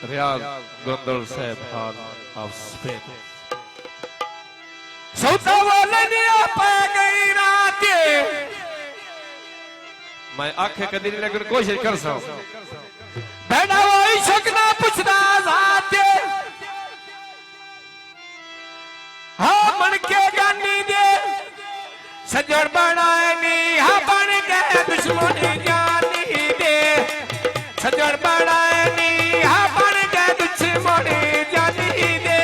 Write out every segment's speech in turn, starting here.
Real Gondol Hall of Spain. सौदा वाले ने आपा गई रात मैं आंखें कदी नहीं लगन कोशिश कर सा बैठा वही शकना पुछदा जाते हाँ मन के गानी दे सजड़ बनाए नी हाँ बन गए दुश्मन जानी दे सजड़ बनाए नी हाँ बन गए दुश्मन जानी दे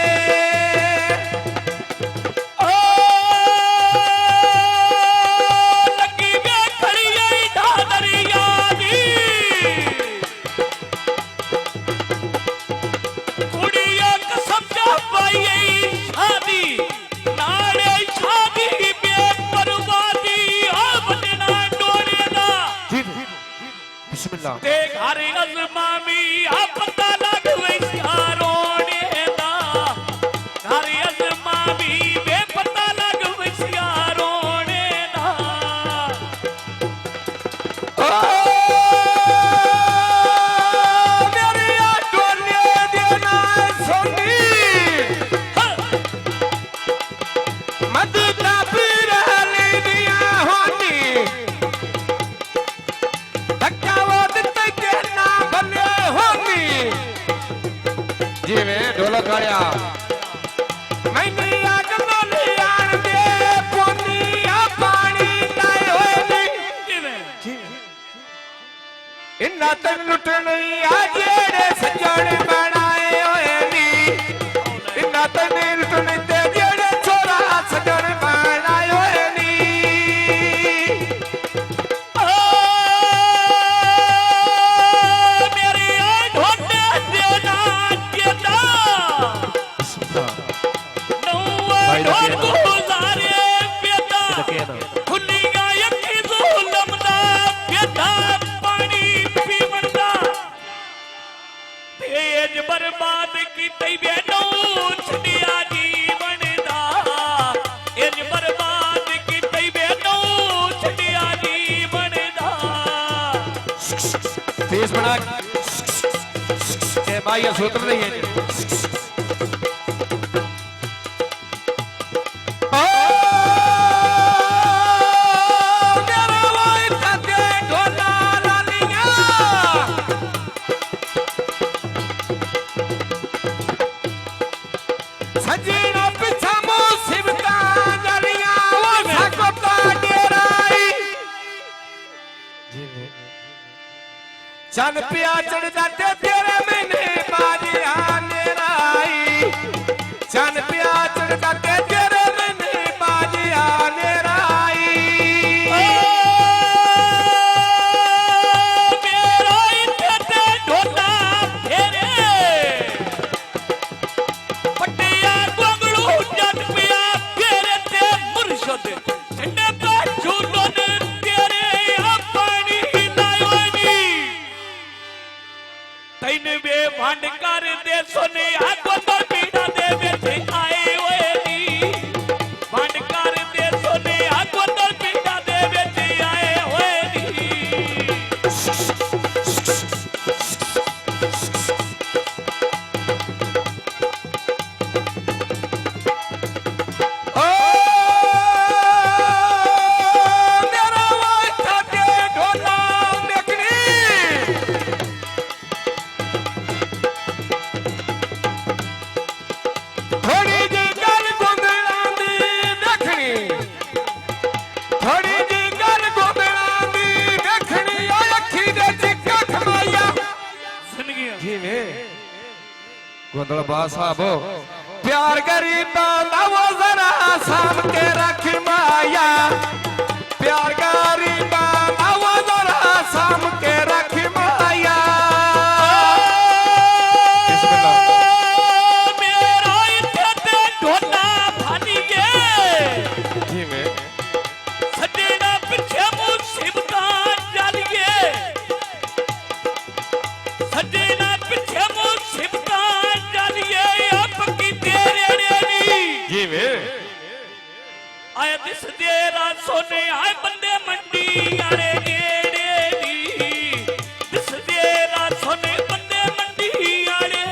लगी वे खड़ी आई ढादरिया दी कुड़िया कसम जा पाई शादी नाले शादी बेपरवादी आपने डोरे ना बिस्मिल्लाह ते घर अजमामी आप पता लग विचारोने दा घर अजमामी बेपता लग विचारोने दा मेरे डोले देना सोनी मददा पीर ले दिया होनी धक्का वो दिते के ना भले होनी जी में ढोलक आया मैंने आग मोले आन दे पोनिया पानी लाए होए नी इन्ना तन लुटनी आ जेड़े सजण बनाए होए नी इन्ना तन लुटनी ते जेड़े छोरा सजण बनाए होए नी मेरे ढोने देना केदा भाई नौवा दा ढोन गुजारे बेदा कहना खुलिया यकी जुलम दा बेदा पानी पीवन दा तेज बर्बाद की तई बेनो छड़िया जीवन दा एज बर्बाद की तई बेनो छड़िया जीवन दा तेज बना के भाई सूत्र नहीं है सजना पिछा मुसीबता जलिया वो सकता डेराई चन पिया चढ़ जाते तेरे मैंने बाजी आने राई चन पिया चढ़ जाते तेरे मैंने बाजी आने राई मेरा इते ढोला फेरे पटिया गोगलू जट पिया फेरे ते मुर्शद झंडे का झूलन तेरे अपनी लायो नी तैन वे भंड कर दे सोने आगो तो पीड़ा दे बैठे आए होए नी भंड कर दे सोने आगो तो पीड़ा दे बैठे आए होए नी ओ मेरा वाइटा के ढोला देखनी थोड़ी जी गल गुंगला दी देखनी थोड़ी जी गल गुंगला दी देखनी ओ अखी दे चिक्का खमाया जिंदगी जी ने गोंदल बा साहब प्यार गरीबा लावो जरा साम के रख माया प्यार गरीबा लावो जरा साम के रख माया मेरा इते ढोला भानिए जी में सजना पिछे मुसीबता जालिए सजना पिछे मुसीबता जालिए आपकी तेरे नी जी में आए दिस देरा सोने आए बंदे मंडी आरे गेड़े दी दिस देरा सोने बंदे मंडी आरे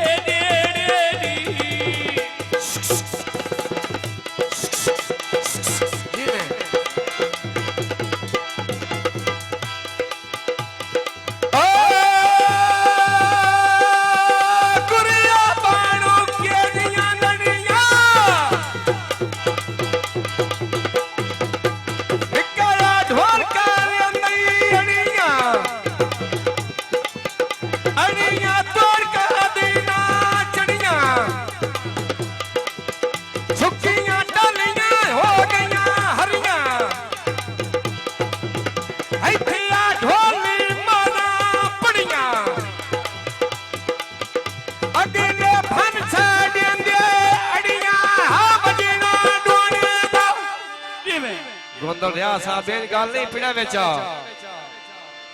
जिवें गोंदल रहा सा बेन गाल नहीं पीड़ा बेचा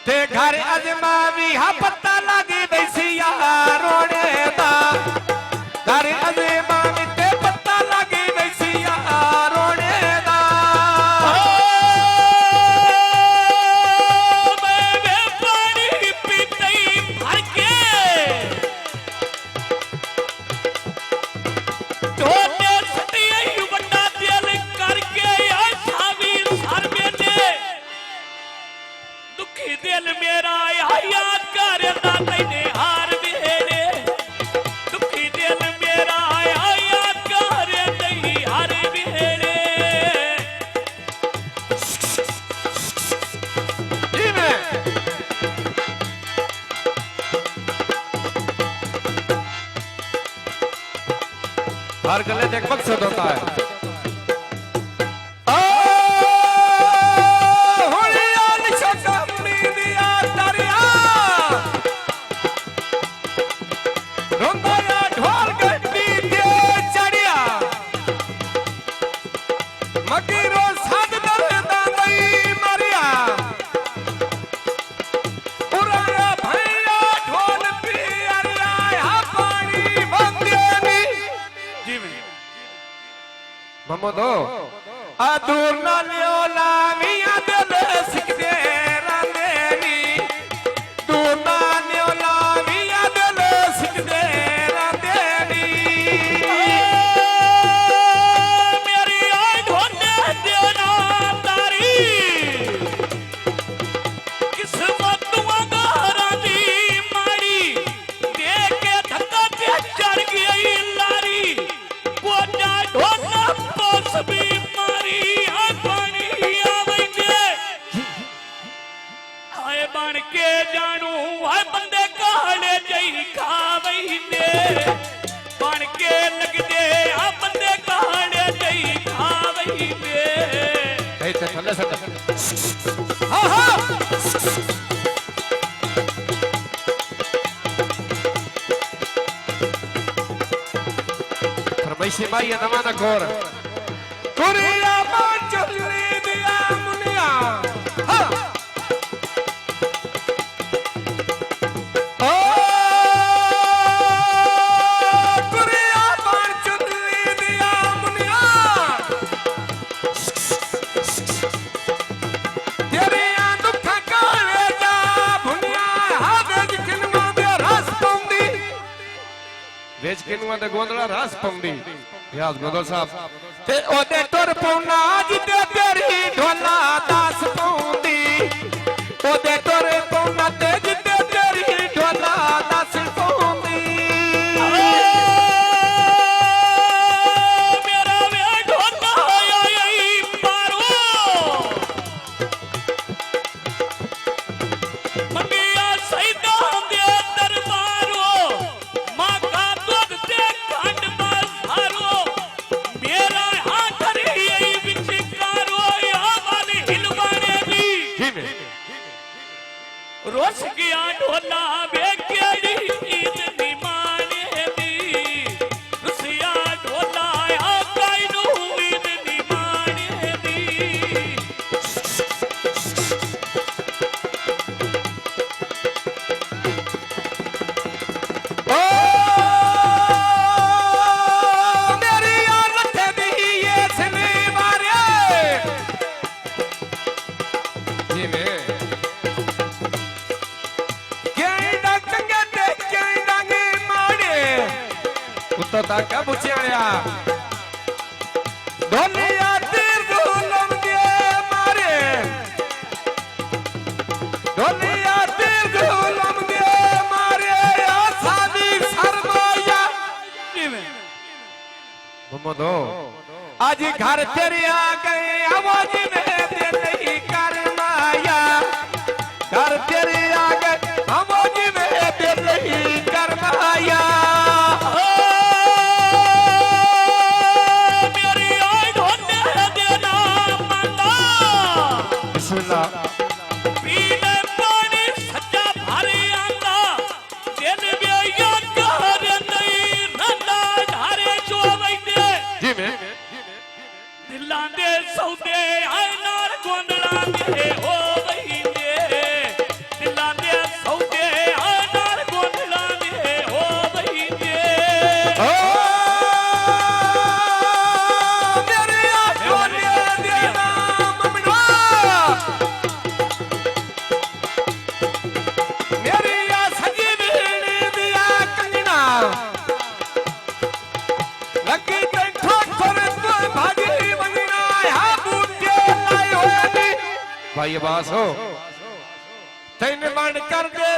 ते घर अजमावी हा पत्ता लगी बैसिया रोने दा घर अजमावी ते पत्ता लगी बैसिया रोने दा मैं पानी पीते ही भर के ढोने सटिया ही बड़ा दिल करके या सावीर सर बेटे दुखी दिल मेरा याद कर तेने हार बेरे दुखी दिल मेरा याद कर नहीं हार बेरे जी में हर गले एक मकसद होता है ममदो अदूर न लियो लामिया दिल सिकदे रांदेनी दूर न लियो लामिया दिल सिकदे रांदेनी मेरी आई ढोने देना तारी किस्मत वगारा दी मारी देख के धक्का पे चढ़ गई लारी बोझा ढोना भी मारी पानी आवेंगे आए बन के जानू है बंदे काले जई खावेंगे बन के लग दे आ बंदे काले जई खावेंगे ए ते थल्ले से हां हां फरमाइशी माई नमाना कोर कुरिया बांचली दिया मुनिया हाँ ओ कुरिया बांचली दिया मुनिया तेरे दुख काले जा भुनिया हाँ वेज किनवा दे रस पौंदी वेज किनवा दे गोंदला रस पौंदी याद गोंदल साहब ते ओदे तुर पौना जिते तेरी ढोला दास पौंदी ओदे तुर पौना ते जिते तेरी ढोला दास पौंदी मेरा वे ढोना आई पारो मंगिया सैदा दे दरबारो मां का दूध दे खंड मारो मेरा रोस गया ढोला बेकेड़ी ईद निमाने दी रुसिया ढोला आ काइनू ईद निमाने दी ओ मेरी औरत दी ये सने मारे जी में तो ताका बुचिया ढोलिया तीर गुलम दे मारे ढोलिया तीर गुलम दे मारे आसानी शर्माया मोमदो आज घर तेरे आ गए आवाज में दे नहीं करमाया घर तेरे आ गए आवाज में दे नहीं करमाया सौदे भाई अब्बास हो तैन बंड कर दे